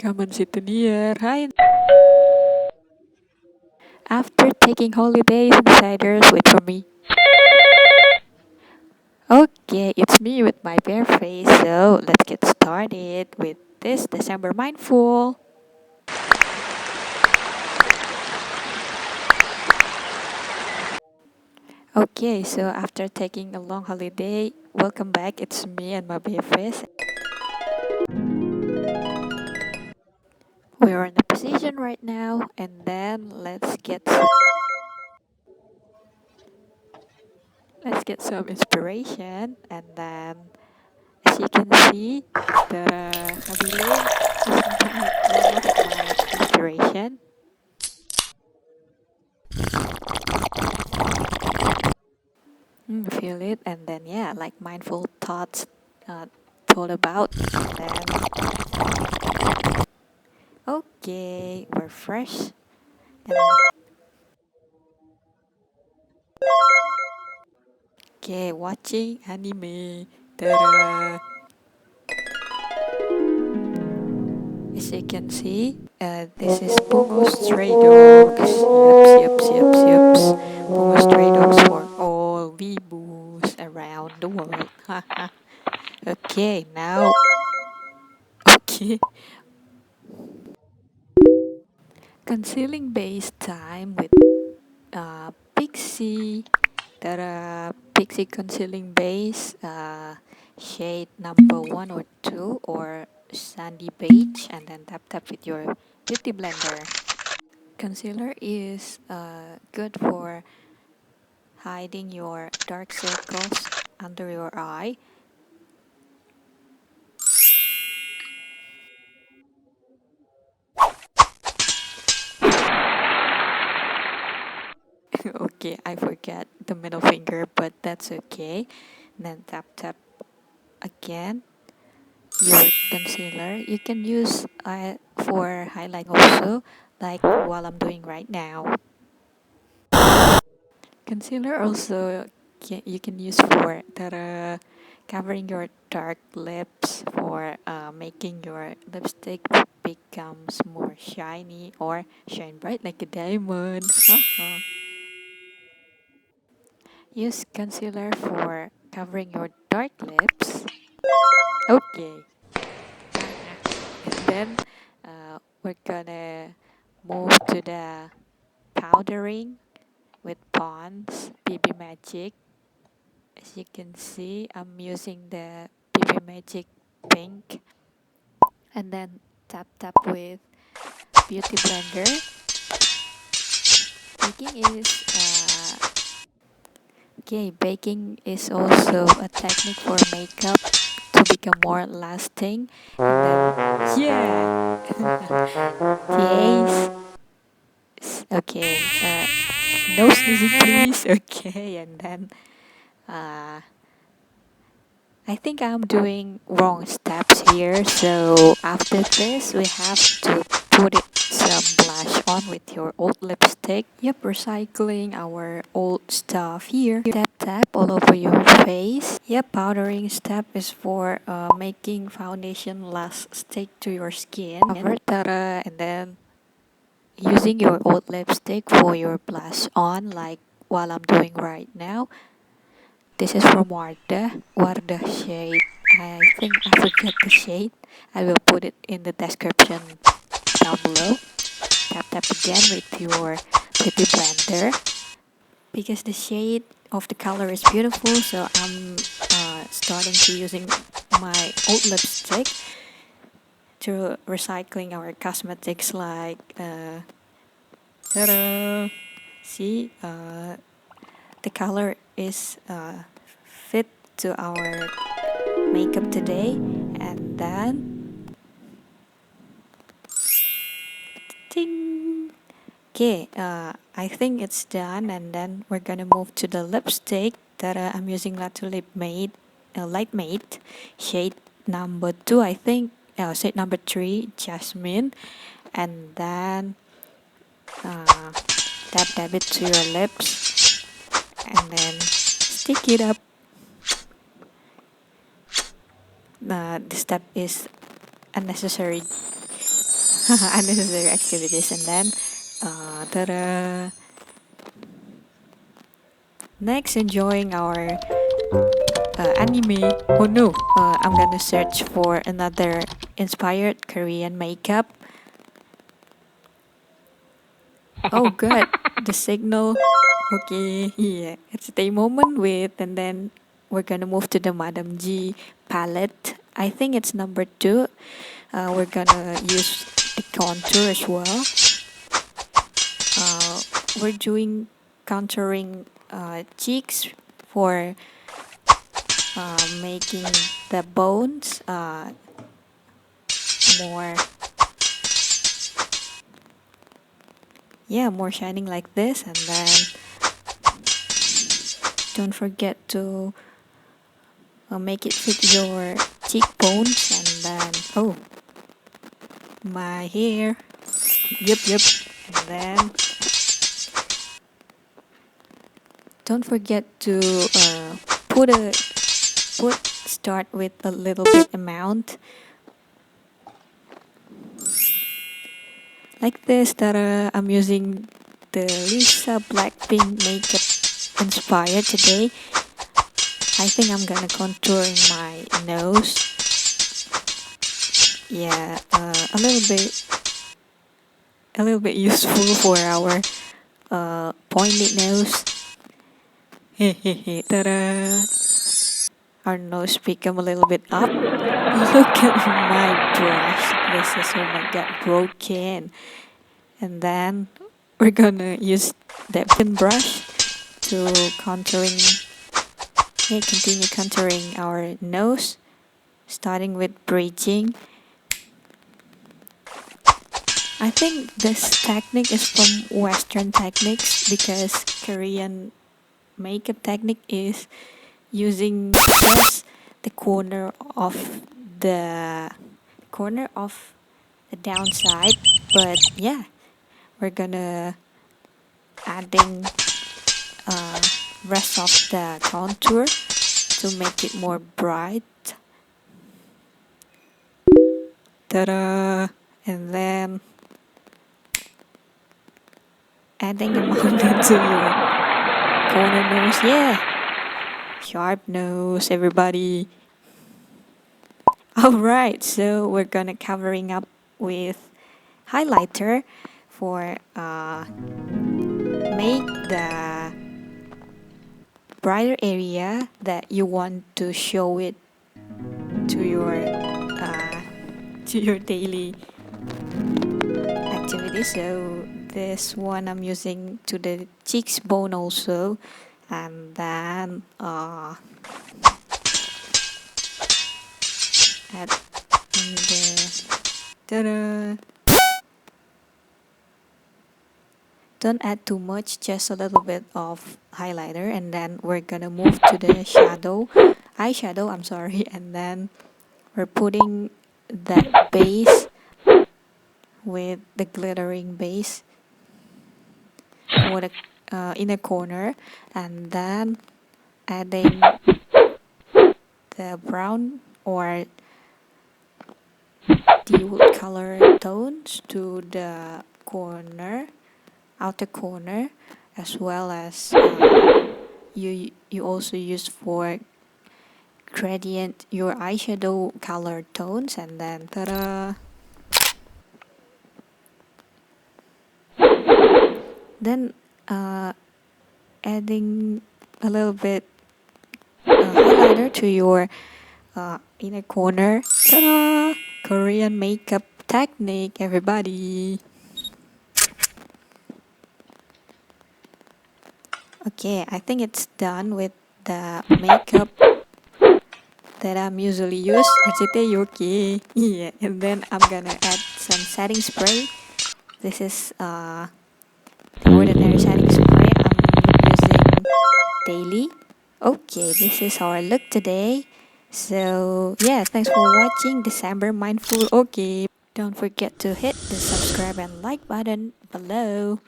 Rekaman situ near. Hi. After taking holidays, insiders wait for me. Okay, it's me with my bare face. So let's get started with this December mindful. Okay, so after taking a long holiday, welcome back. It's me and my bare face. We're in a position right now, and then let's get some inspiration, and then as you can see, the Habile is not one of my inspiration. Feel it, and then yeah, like mindful thoughts told about. And then okay, we're fresh. And okay, watching anime. Ta-da! As you can see, this is Bungo Stray Dogs. Yups. Bungo Stray Dogs for all weeboos around the world. Okay, now, okay. Concealing base time with Pixy. Pixy concealing base, shade number 1 or 2 or sandy beige, and then tap with your beauty blender. Concealer is good for hiding your dark circles under your eye. Okay, I forgot the middle finger, but that's okay. And then tap again your concealer. You can use for highlight also, like while I'm doing right now. Concealer also you can use for covering your dark lips, for making your lipstick becomes more shiny or shine bright like a diamond. Use concealer for covering your dark lips. Okay. And then we're gonna move to the powdering with Pond's BB Magic. As you can see, I'm using the BB Magic pink, and then tap with Beauty Blender. Baking is okay. Baking is also a technique for makeup to become more lasting. And then yeah, yes. Okay. No sneezing, please. Okay, and then uh, I think I'm doing wrong steps here. So after this, we have to put some blush on with your old lipstick. Yep, recycling our old stuff here. Tap all over your face. Yep, powdering step is for making foundation last stick to your skin. Ta-da, and then using your old lipstick for your blush on, like while I'm doing right now. This is from Wardah shade. I think I forget the shade. I will put it in the description down below. Tap again with your beauty blender because the shade of the color is beautiful. So I'm starting to using my old lipstick to recycling our cosmetics like ta-da! See, the color is fit to our makeup today, and then ting. Okay, I think it's done, and then we're gonna move to the lipstick that I'm using Latulipe Light Mate, shade number 2, I think. Shade number 3, Jasmine, and then uh, tap it to your lips, and then stick it up. This step is unnecessary unnecessary activities. And then ta-da! Next, enjoying our anime. Oh no, I'm gonna search for another inspired Korean makeup. Oh god, the signal. Okay, yeah, it's a moment with, and then we're gonna move to the Madame G palette. I think it's number 2. We're gonna use the contour as well. We're doing contouring cheeks for making the bones more, yeah, more shining like this. And then don't forget to make it fit your cheekbones. And then oh, my hair, yep. And then don't forget to start with a little bit amount like this. That I'm using the Lisa Blackpink makeup inspired today. I think I'm gonna contour my nose. Yeah, a little bit useful for our pointed nose. Hehehe, ta-da! Our nose become a little bit up. Look at my brush. This is, oh my god, broken. And then we're gonna use that thin brush to continue contouring our nose, starting with bridging. I think this technique is from Western techniques, because Korean makeup technique is using just the corner of the downside. But yeah, we're gonna adding rest of the contour to make it more bright. Ta-da! And then adding a mountain to your corner nose. Yeah, sharp nose, everybody. Alright, so we're gonna covering up with highlighter for make the brighter area that you want to show it to your daily activity. So this one I'm using to the cheekbone also, and then add in the ta-da. Don't add too much, just a little bit of highlighter. And then we're gonna move to the eyeshadow, I'm sorry. And then we're putting that base with the glittering base for the inner corner, and then adding the brown or deep color tones to the outer corner, as well as you also use for gradient your eyeshadow color tones. And then ta-da! Then adding a little bit highlighter to your inner corner. Ta-da! Korean makeup technique, everybody. Okay, I think it's done with the makeup that I'm usually use. Okay. Yeah, and then I'm gonna add some setting spray. This is the ordinary setting spray I'm using daily. Okay, this is our look today. So yeah, thanks for watching December Mindful. Okay, don't forget to hit the subscribe and like button below.